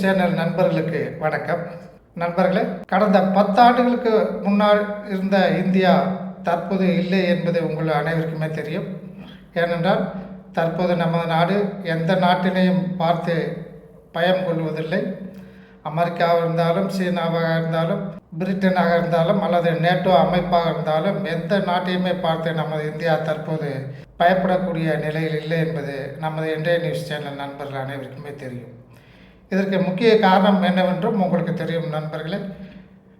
Channel நண்பர்களுக்கு வணக்கம். நண்பர்களே, கடந்த 10 ஆண்டுகளுக்கு முன்னால் இருந்த இந்தியா தற்போது இல்லை என்பது உங்கள் அனைவருக்குமே தெரியும். ஏனென்றால் தற்போது நமது நாடு எந்த நாட்டினையும் பார்த்து பயம் கொள்வதில்லை. அமெரிக்காவாக இருந்தாலும், சீனாவாக இருந்தாலும், பிரிட்டனாக இருந்தாலும் அல்லது நேட்டோ அமைப்பாக இருந்தாலும் எந்த நாட்டையுமே பார்த்து நமது இந்தியா தற்போது பயப்படக்கூடிய நிலையில் இல்லை என்பது நமது இந்திய நியூஸ் சேனல் நண்பர்கள் அனைவருக்குமே தெரியும். இதற்கு முக்கிய காரணம் என்னவென்றும் உங்களுக்கு தெரியும் நண்பர்களே.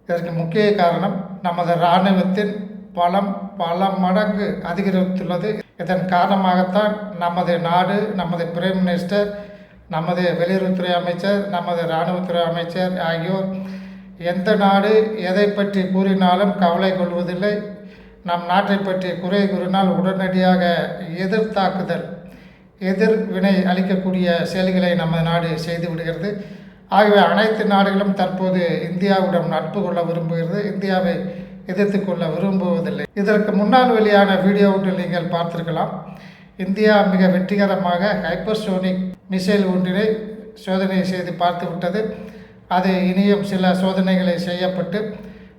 இதற்கு முக்கிய காரணம் நமது இராணுவத்தின் பலம் பல மடங்கு அதிகரித்துள்ளது. இதன் காரணமாகத்தான் நமது நாடு, நமது பிரைம் மினிஸ்டர், நமது வெளியுறவுத்துறை அமைச்சர், நமது இராணுவத்துறை அமைச்சர் ஆகியோர் எந்த நாடு எதை பற்றி கூறினாலும் கவலை கொள்வதில்லை. நம் நாட்டை பற்றி குறை கூறினால் உடனடியாக எதிர்த்தாக்குதல், எதிர்வினை அளிக்கக்கூடிய செயல்களை நம்ம நாடு செய்து விடுகிறது. ஆகவே அனைத்து நாடுகளும் தற்போது இந்தியாவிடம் நட்பு கொள்ள விரும்புகிறது, இந்தியாவை எதிர்த்து கொள்ள விரும்புவதில்லை. இதற்கு முன்னால் வெளியான வீடியோ ஒன்றில் நீங்கள் பார்த்திருக்கலாம். இந்தியா மிக வெற்றிகரமாக ஹைப்பர்சோனிக் மிசைல் ஒன்றினை சோதனை செய்து பார்த்து விட்டது. அது இனியும் சில சோதனைகளை செய்யப்பட்டு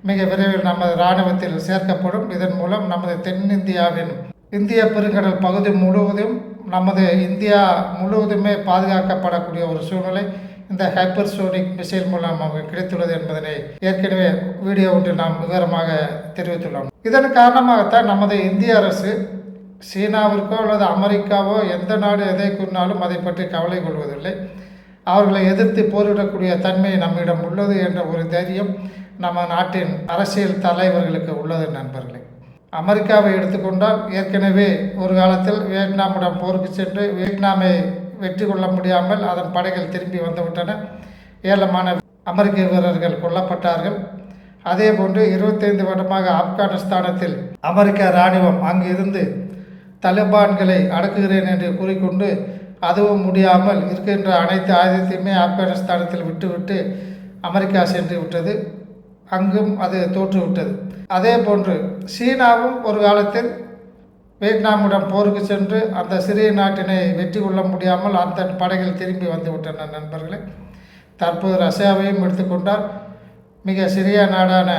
மிக விரைவில் நமது இராணுவத்தில் சேர்க்கப்படும். இதன் மூலம் நமது தென்னிந்தியாவின் இந்திய பெருங்கடல் பகுதி முழுவதும் நமது இந்தியா முழுவதுமே பாதுகாக்கப்படக்கூடிய ஒரு சூழ்நிலை இந்த ஹைப்பர்சோனிக் மிசைல் மூலம் நமக்கு கிடைத்துள்ளது என்பதனை ஏற்கனவே வீடியோ ஒன்றில் நாம் விவரமாக தெரிவித்துள்ளோம். இதன் காரணமாகத்தான் நமது இந்திய அரசு சீனாவிற்கோ அல்லது அமெரிக்காவோ எந்த நாடு எதை கூறினாலும் அதை பற்றி கவலை கொள்வதில்லை. அவர்களை எதிர்த்து போரிடக்கூடிய தன்மை நம்மிடம் உள்ளது என்ற ஒரு தைரியம் நம்ம நாட்டின் அரசியல் தலைவர்களுக்கு உள்ளது நண்பர்களே. அமெரிக்காவை எடுத்துக்கொண்டால் ஏற்கனவே ஒரு காலத்தில் வியட்நாமிடம் போருக்கு சென்று வியட்நாமை வெற்றி கொள்ள முடியாமல் அதன் படைகள் திரும்பி வந்துவிட்டன. ஏராளமான அமெரிக்க வீரர்கள் கொல்லப்பட்டார்கள். அதே போன்று 25 வருடமாக ஆப்கானிஸ்தானத்தில் அமெரிக்க இராணுவம் அங்கு இருந்து தலிபான்களை அடக்குகிறேன் என்று கூறிக்கொண்டு அதுவும் முடியாமல் இருக்கின்ற அனைத்து ஆயுதத்தையுமே ஆப்கானிஸ்தானத்தில் விட்டுவிட்டு அமெரிக்கா சென்று விட்டது. அங்கும் அது தோற்றுவிட்டது. அதே போன்று சீனாவும் ஒரு காலத்தில் வியட்நாமிடம் போருக்கு சென்று அந்த சிறிய நாட்டினை வெற்றி கொள்ள முடியாமல் அந்த படைகள் திரும்பி வந்துவிட்டன நண்பர்களே. தற்போது ரஷ்யாவையும் எடுத்துக்கொண்டால் மிக சிறிய நாடான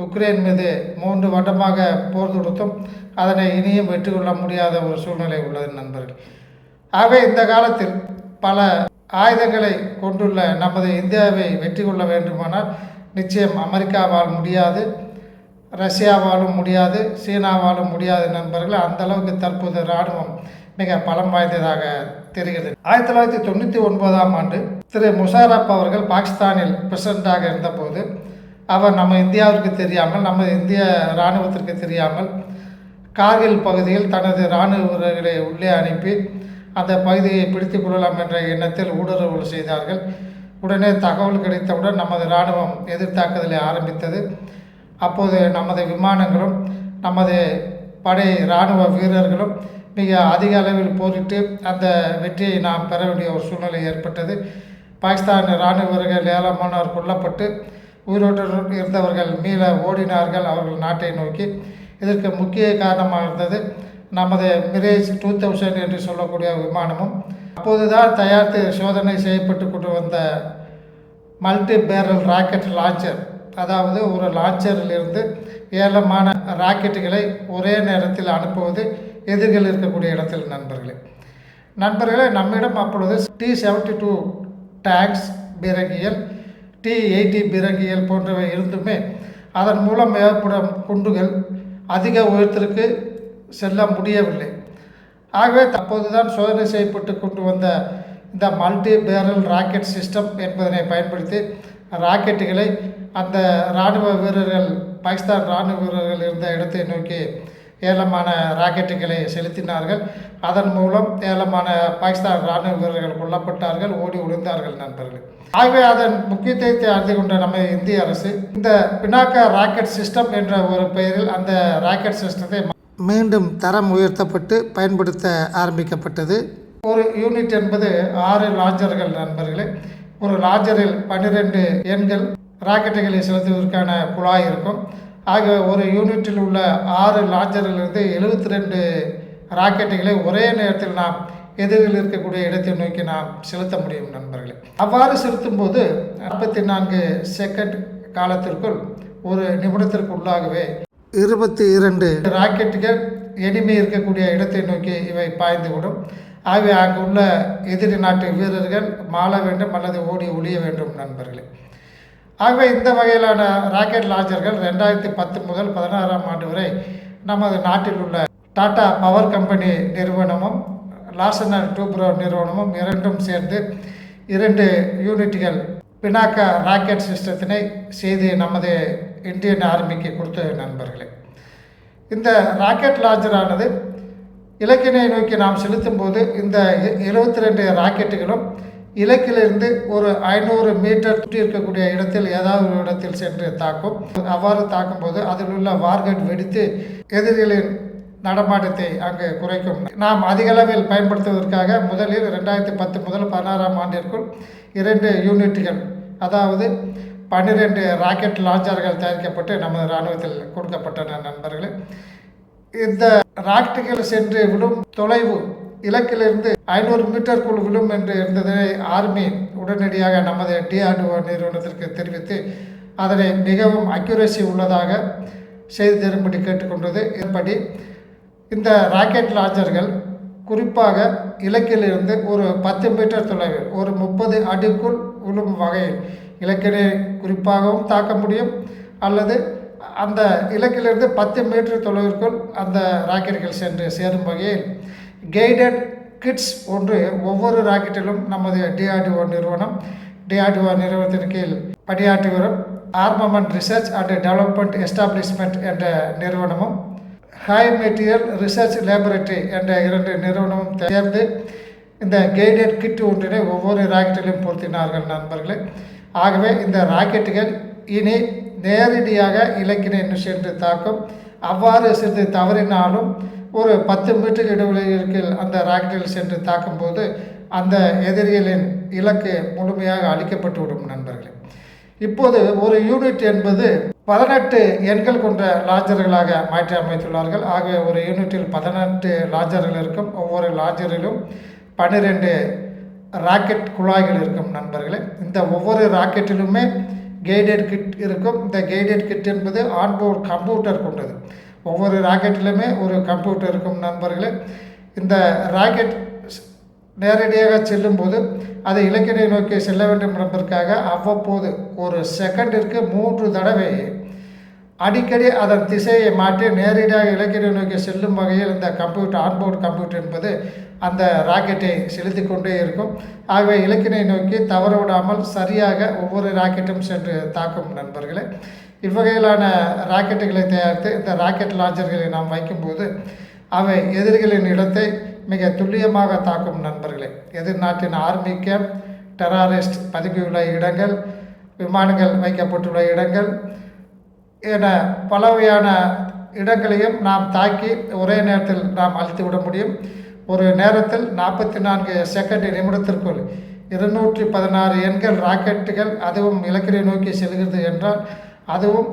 உக்ரைன் மீது 3 வருடமாக போர் தொடுத்தும் அதனை இனியும் வெற்றி கொள்ள முடியாத ஒரு சூழ்நிலை உள்ளது நண்பர்கள். ஆகவே இந்த காலத்தில் பல ஆயுதங்களை கொண்டுள்ள நமது இந்தியாவை வெற்றி கொள்ள வேண்டுமானால் நிச்சயம் அமெரிக்காவால் முடியாது, ரஷ்யாவாலும் முடியாது, சீனாவாலும் முடியாது நண்பர்கள். அந்த அளவுக்கு தற்போது இராணுவம் மிக பலம் வாய்ந்ததாக தெரிகிறது. 1999ஆம் ஆண்டு திரு முஷாரப் அவர்கள் பாகிஸ்தானில் பிரசிடண்டாக இருந்தபோது அவர் நம்ம இந்தியாவிற்கு தெரியாமல், நம்ம இந்திய இராணுவத்திற்கு தெரியாமல் கார்கில் பகுதியில் தனது இராணுவ வீரர்களை உள்ளே அனுப்பி அந்த பகுதியை பிடித்து கொள்ளலாம் என்ற எண்ணத்தில் ஊடுருவல் செய்தார்கள். உடனே தகவல் கிடைத்தவுடன் நமது இராணுவம் எதிர்த்தாக்குதலை ஆரம்பித்தது. அப்போது நமது விமானங்களும் நமது படை இராணுவ வீரர்களும் மிக அதிக அளவில் போரிட்டு அந்த வெற்றியை நாம் பெற வேண்டிய ஒரு சூழ்நிலை ஏற்பட்டது. பாகிஸ்தான் இராணுவ வீரர்கள் ஏராளமானவர் கொல்லப்பட்டு உயிரோட்டுடன் இருந்தவர்கள் மீள ஓடினார்கள் அவர்கள் நாட்டை நோக்கி. இதற்கு முக்கிய காரணமாக இருந்தது நமது மிரேஜ் 2000 என்று சொல்லக்கூடிய விமானமும் அப்போதுதான் தயாரித்து சோதனை செய்யப்பட்டு கொண்டு வந்த மல்டி பேரல் ராக்கெட் லான்ச்சர், அதாவது ஒரு லான்ச்சரிலிருந்து ஏராளமான ராக்கெட்டுகளை ஒரே நேரத்தில் அனுப்புவது எதிர்கள் இருக்கக்கூடிய இடத்தில் நண்பர்களே நம்மிடம் அப்பொழுது T-72 டேங்க்ஸ் பீரங்கிகள், T-80 பீரங்கிகள் போன்றவை இருந்துமே அதன் மூலம் ஏற்படும் குண்டுகள் அதிக உயரத்திற்கு செல்ல முடியவில்லை. ஆகவே தற்போதுதான் சோதனை செய்யப்பட்டு கொண்டு வந்த இந்த மல்டி பேரல் ராக்கெட் சிஸ்டம் என்பதனை பயன்படுத்தி ராக்கெட்டுகளை அந்த இராணுவ வீரர்கள், பாகிஸ்தான் இராணுவ வீரர்கள் இருந்த இடத்தை நோக்கி ஏராளமான ராக்கெட்டுகளை செலுத்தினார்கள். அதன் மூலம் ஏராளமான பாகிஸ்தான் இராணுவ வீரர்கள் கொல்லப்பட்டார்கள், ஓடி ஒளிந்தார்கள் நண்பர்கள். ஆகவே அதன் முக்கியத்துவத்தை அறிந்து கொண்ட நம்ம இந்திய அரசு இந்த பினாக்கா ராக்கெட் சிஸ்டம் என்ற ஒரு பெயரில் அந்த ராக்கெட் சிஸ்டத்தை மீண்டும் தரம் உயர்த்தப்பட்டு பயன்படுத்த ஆரம்பிக்கப்பட்டது. ஒரு யூனிட் என்பது 6 லான்ச்சர்கள் நண்பர்களே. ஒரு லான்ச்சரில் 12 எண்கள் ராக்கெட்டுகளை செலுத்துவதற்கான குழாய் இருக்கும். ஆகவே ஒரு யூனிட்டில் உள்ள 6 லான்ச்சரிலிருந்து 72 ராக்கெட்டுகளை ஒரே நேரத்தில் நாம் எதிரில் இருக்கக்கூடிய இடத்தை நோக்கி நாம் செலுத்த முடியும் நண்பர்களே. அவ்வாறு செலுத்தும் போது 44 செகண்ட் காலத்திற்குள் ஒரு நிமிடத்திற்கு உள்ளாகவே 22 ராக்கெட்டுகள் எனிமே இருக்கக்கூடிய இடத்தை நோக்கி இவை பாய்ந்துவிடும். ஆகவே அங்கு உள்ள எதிரி நாட்டு வீரர்கள் மாள வேண்டும் அல்லது ஓடி ஒளிய வேண்டும் நண்பர்களே. ஆகவே இந்த வகையிலான ராக்கெட் லான்ச்சர்கள் 2010 முதல் 16ஆம் ஆண்டு வரை நமது நாட்டில் உள்ள டாடா பவர் கம்பெனி நிறுவனமும் லாசனர் டூப்ரோ நிறுவனமும் இரண்டும் சேர்ந்து 2 யூனிட்டுகள் பினாக்கா ராக்கெட் சிஸ்டத்தினை செய்து நமது இந்தியன் ஆர்மிக்கு கொடுத்த நண்பர்களே. இந்த ராக்கெட் லான்ச்சரானது இலக்கினை நோக்கி நாம் செலுத்தும் போது இந்த 72 ராக்கெட்டுகளும் இலக்கிலிருந்து ஒரு 500 மீட்டர் சுற்றி இருக்கக்கூடிய இடத்தில் ஏதாவது ஒரு இடத்தில் சென்று தாக்கும். அவ்வாறு தாக்கும்போது அதில் உள்ள வார்கட் வெடித்து எதிரிகளின் நடமாட்டத்தை அங்கு குறைக்கும். நாம் அதிக அளவில் பயன்படுத்துவதற்காக முதலில் 2010 முதல் 16ஆம் ஆண்டிற்குள் 2 யூனிட்டுகள், அதாவது 12 ராக்கெட் லான்ச்சர்கள் தயாரிக்கப்பட்டு நமது இராணுவத்தில் கொடுக்கப்பட்டன நண்பர்களே. இந்த ராக்கெட்டுகள் சென்று விடும் தொலைவு இலக்கிலிருந்து 500 மீட்டருக்குள் விடும் என்று இருந்ததை ஆர்மி உடனடியாக நமது DRDO நிறுவனத்திற்கு தெரிவித்து அதனை மிகவும் அக்யூரசி உள்ளதாக செய்து தரும்படி கேட்டுக்கொண்டது. இதன்படி இந்த ராக்கெட் லான்ச்சர்கள் குறிப்பாக இலக்கிலிருந்து ஒரு 10 மீட்டர் தொலைவில் ஒரு 30 அடிக்குள் விழும் வகையில் இலக்கினை குறிப்பாகவும் தாக்க முடியும், அல்லது அந்த இலக்கிலிருந்து 10 மீட்டர் தொலைவிற்குள் அந்த ராக்கெட்டுகள் சென்று சேரும் வகையில் கைடட் கிட்ஸ் ஒன்று ஒவ்வொரு ராக்கெட்டிலும் நமது DRDO நிறுவனத்தின் கீழ் பணியாற்றி வரும் armament research and development establishment என்ற நிறுவனமும் ஹை மெட்டீரியல் ரிசர்ச் லேபரட்டரி என்ற 2 நிறுவனமும் சேர்ந்து இந்த கைடட் கிட் ஒன்றினை ஒவ்வொரு ராக்கெட்டிலும் பொருத்தினார்கள் நண்பர்களே. ஆகவே இந்த ராக்கெட்டுகள் இனி நேரடியாக இலக்கினை சென்று தாக்கும். அவ்வாறு சென்று தவறினாலும் ஒரு 10 மீட்டர் இடைவெளியில் அந்த ராக்கெட்டில் சென்று தாக்கும்போது அந்த எதிரிகளின் இலக்கு முழுமையாக அழிக்கப்பட்டுவிடும் நண்பர்களே. இப்போது ஒரு யூனிட் என்பது 18 எண்கள் கொண்ட லான்ச்சர்களாக மாற்றி அமைத்துள்ளார்கள். ஆகவே ஒரு யூனிட்டில் 18 லான்ச்சர்கள் இருக்கும். ஒவ்வொரு லான்ச்சரிலும் 12 ராக்கெட் குழாய்கள் இருக்கும் நண்பர்களே. இந்த ஒவ்வொரு ராக்கெட்டிலுமே கைடட் கிட் இருக்கும். இந்த கைடட் கிட் என்பது ஆன்போர்ட் கம்ப்யூட்டர் கொண்டது. ஒவ்வொரு ராக்கெட்டிலுமே ஒரு கம்ப்யூட்டர் இருக்கும் நண்பர்களே. இந்த ராக்கெட் நேரடியாக செல்லும்போது அது இலக்கினை நோக்கி செல்ல வேண்டும் என்பதற்காக அவ்வப்போது ஒரு செகண்டிற்கு 3 தடவை அடிக்கடி அதன் திசையை மாற்றி நேரடியாக இலக்கினை நோக்கி செல்லும் வகையில் இந்த கம்ப்யூட்டர் ஆன்போர்ட் கம்ப்யூட்டர் என்பது அந்த ராக்கெட்டை செலுத்தி கொண்டே இருக்கும். ஆகவே இலக்கினை நோக்கி தவற விடாமல் சரியாக ஒவ்வொரு ராக்கெட்டும் சென்று தாக்கும் நண்பர்களே. இவ்வகையிலான ராக்கெட்டுகளை தயாரித்து இந்த ராக்கெட் லான்ச்சர்களை நாம் வைக்கும்போது அவை எதிரிகளின் இடத்தை மிக துல்லியமாக தாக்கும் நண்பர்களே. எதிர் நாட்டின் ஆர்மி கேம்ப், டெரரிஸ்ட் பதுக்கியுள்ள இடங்கள், விமானங்கள் வைக்கப்பட்டுள்ள இடங்கள் என பலவகையான இடங்களையும் நாம் தாக்கி ஒரே நேரத்தில் நாம் அழித்து விட முடியும். ஒரு நேரத்தில் 44 செகண்ட் நிமிடத்திற்குள் 216 எண்கள் ராக்கெட்டுகள் அதுவும் இலக்கினை நோக்கி செல்கிறது என்றால், அதுவும்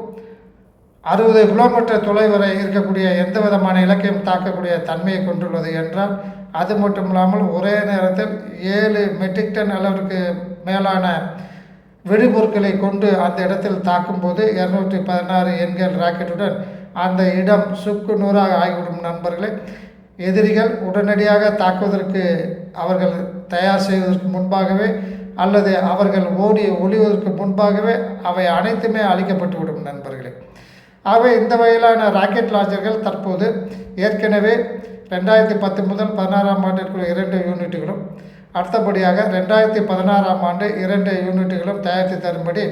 60 கிலோமீட்டர் தொலைவரை இருக்கக்கூடிய எந்த விதமான இலக்கையும் தாக்கக்கூடிய தன்மையை கொண்டுள்ளது என்றால், அது மட்டும் இல்லாமல் ஒரே நேரத்தில் 7 மெட்ரிக் டன் அளவிற்கு மேலான வெடிபொருட்களை கொண்டு அந்த இடத்தில் தாக்கும்போது 216 எண்கள் ராக்கெட்டுடன் அந்த இடம் சுக்கு நூறாக ஆகிவிடும் நண்பர்களே. எதிரிகள் உடனடியாக தாக்குவதற்கு அவர்கள் தயார் செய்வதற்கு முன்பாகவே அல்லது அவர்கள் ஓடி ஒளிவதற்கு முன்பாகவே அவை அனைத்துமே அழிக்கப்பட்டுவிடும் நண்பர்களே. ஆகவே இந்த வகையிலான ராக்கெட் லான்ச்சர்கள் தற்போது ஏற்கனவே 2010 முதல் 16ஆம் ஆண்டிற்குள் 2 யூனிட்டுகளும், அடுத்தபடியாக 2016ஆம் ஆண்டு 2 யூனிட்டுகளும் தயாரித்து தரும்படி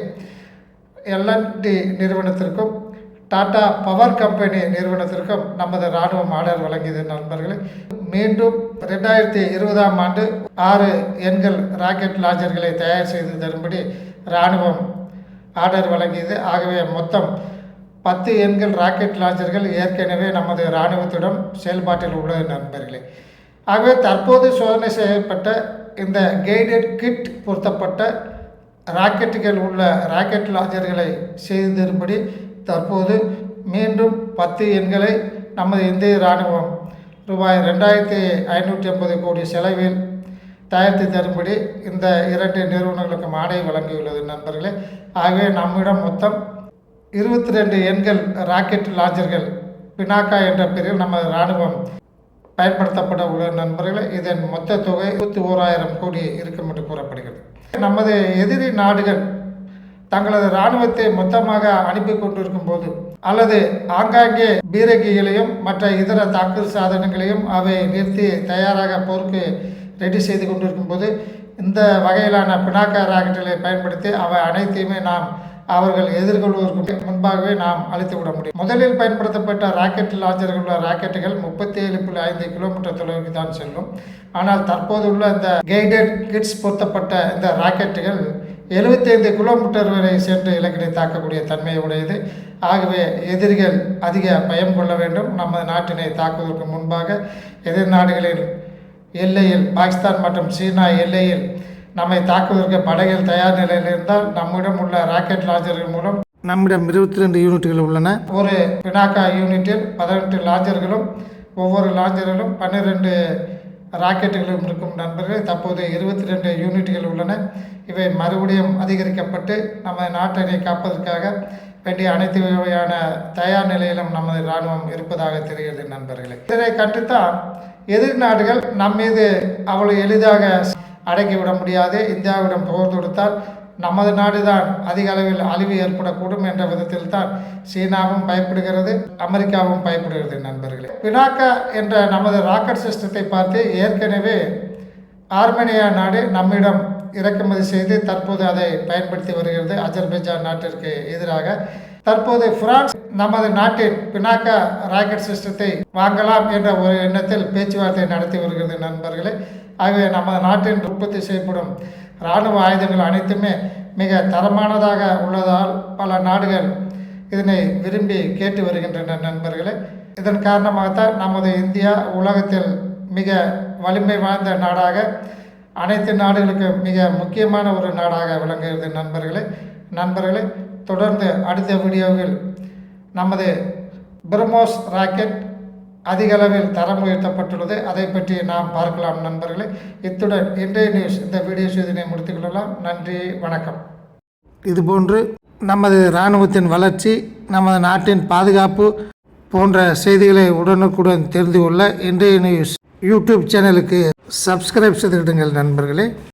L&T நிறுவனத்திற்கும் டாடா பவர் கம்பெனி நிறுவனத்திற்கும் நமது இராணுவம் ஆர்டர் வழங்கியது நண்பர்களே. மீண்டும் 2020ஆம் ஆண்டு 6 எண்கள் ராக்கெட் லான்ச்சர்களை தயார் செய்து தரும்படி இராணுவம் ஆர்டர் வழங்கியது. ஆகவே மொத்தம் 10 எண்கள் ராக்கெட் லான்ச்சர்கள் ஏற்கனவே நமது இராணுவத்திடம் செயல்பாட்டில் உள்ளது நண்பர்களே. ஆகவே தற்போது சோதனை செய்யப்பட்ட இந்த கைடட் கிட் பொருத்தப்பட்ட ராக்கெட்டுகள் உள்ள ராக்கெட் லான்ச்சர்களை செய்து தரும்படி தற்போது மீண்டும் 10 எண்களை நமது இந்திய இராணுவம் ரூபாய் 2550 கோடி செலவில் தயாரித்து தரும்படி இந்த 2 நிறுவனங்களுக்கும் ஆணை வழங்கியுள்ளது நண்பர்களே. ஆகவே நம்மிடம் மொத்தம் 22 எண்கள் ராக்கெட் லாஞ்சர்கள் பினாக்கா என்ற பெயரில் நமது இராணுவம் பயன்படுத்தப்பட உள்ள நண்பர்களே. இதன் மொத்த தொகை 21,000 கோடி இருக்கும் என்று கூறப்படுகிறது. நமது எதிரி நாடுகள் தங்களது இராணுவத்தை மொத்தமாக அனுப்பி கொண்டிருக்கும் போது அல்லது ஆங்காங்கே பீரங்கிகளையும் மற்ற இதர தாக்குதல் சாதனங்களையும் அவை நிறுத்தி தயாராக போருக்கு ரெடி செய்து கொண்டிருக்கும் போது இந்த வகையிலான பினாக்கா ராக்கெட்டுகளை பயன்படுத்தி அவை அனைத்தையுமே நாம் அவர்கள் எதிர்கொள்வதற்கு முன்பாகவே நாம் அழித்து விட முடியும். முதலில் பயன்படுத்தப்பட்ட ராக்கெட் லாஞ்சர்கள் உள்ள ராக்கெட்டுகள் 37.5 கிலோமீட்டர் தொலைவுக்கு தான் செல்லும். ஆனால் தற்போதுள்ள இந்த கைடட் கிட்ஸ் பொருத்தப்பட்ட இந்த ராக்கெட்டுகள் 75 கிலோமீட்டர் வரை சென்று இலக்கினை தாக்கக்கூடிய தன்மையை உடையது. ஆகவே எதிரிகள் அதிக பயம் கொள்ள வேண்டும். நமது நாட்டினை தாக்குவதற்கு முன்பாக எதிர் நாடுகளின் எல்லையில் பாகிஸ்தான் மற்றும் சீனா எல்லையில் நம்மை தாக்குவதற்கு படைகள் தயார் நிலையில் இருந்தால் நம்மிடம் உள்ள ராக்கெட் லாஞ்சர்கள் மூலம் நம்மிடம் 22 யூனிட்டுகள் உள்ளன. ஒரு பினாக்கா யூனிட்டில் 18 லாஞ்சர்களும் ஒவ்வொரு லாஞ்சர்களும் 12 ராக்கெட்டுகளும் இருக்கும் நண்பர்களே. தற்போது 22 யூனிட்டுகள் உள்ளன. இவை மறுபடியும் அதிகரிக்கப்பட்டு நமது நாட்டினை காப்பதற்காக வேண்டிய அனைத்து வகையான தயார் நிலையிலும் நமது இராணுவம் இருப்பதாக தெரிகிறது நண்பர்களே. இதனை கண்டுத்தான் எதிர் நாடுகள் நம் மீது அவ்வளவு எளிதாக அடக்கிவிட முடியாது. இந்தியாவிடம் போர் தொடுத்தால் நமது நாடுதான் அதிக அளவில் அழிவு ஏற்படக்கூடும் என்ற விதத்தில் தான் சீனாவும் பயப்படுகிறது, அமெரிக்காவும் பயப்படுகிறது நண்பர்களே. பினாக்கா என்ற நமது ராக்கெட் சிஸ்டத்தை பார்த்து ஏற்கனவே ஆர்மேனியா நாடு நம்மிடம் இறக்குமதி செய்து தற்போது அதை பயன்படுத்தி வருகிறது அஜர்பைஜான் நாட்டிற்கு எதிராக. தற்போது பிரான்ஸ் நமது நாட்டின் பினாக்கா ராக்கெட் சிஸ்டத்தை வாங்கலாம் என்ற ஒரு எண்ணத்தில் பேச்சுவார்த்தை நடத்தி வருகிறது நண்பர்களே. ஆகவே நமது நாட்டின் உற்பத்தி செய்யப்படும் இராணுவ ஆயுதங்கள் அனைத்துமே மிக தரமானதாக உள்ளதால் பல நாடுகள் இதனை விரும்பி கேட்டு வருகின்றன நண்பர்களே. இதன் காரணமாகத்தான் நமது இந்தியா உலகத்தில் மிக வலிமை வாய்ந்த நாடாக, அனைத்து நாடுகளுக்கு மிக முக்கியமான ஒரு நாடாக விளங்குகிறது நண்பர்களே. தொடர்ந்து அடுத்த வீடியோவில் நமது பிரம்மோஸ் ராக்கெட் அதிக அளவில் தரம் உயர்த்தப்பட்டுள்ளது, அதை பற்றி நாம் பார்க்கலாம் நண்பர்களே. இத்துடன் இன்றைய நியூஸ் இந்த வீடியோ செய்தியை முடித்துக்கொள்ளலாம். நன்றி, வணக்கம். இதுபோன்று நமது இராணுவத்தின் வளர்ச்சி, நமது நாட்டின் பாதுகாப்பு போன்ற செய்திகளை உடனுக்குடன் தெரிந்து கொள்ள இன்றைய நியூஸ் யூடியூப் சேனலுக்கு சப்ஸ்கிரைப் செய்திடுங்கள் நண்பர்களே.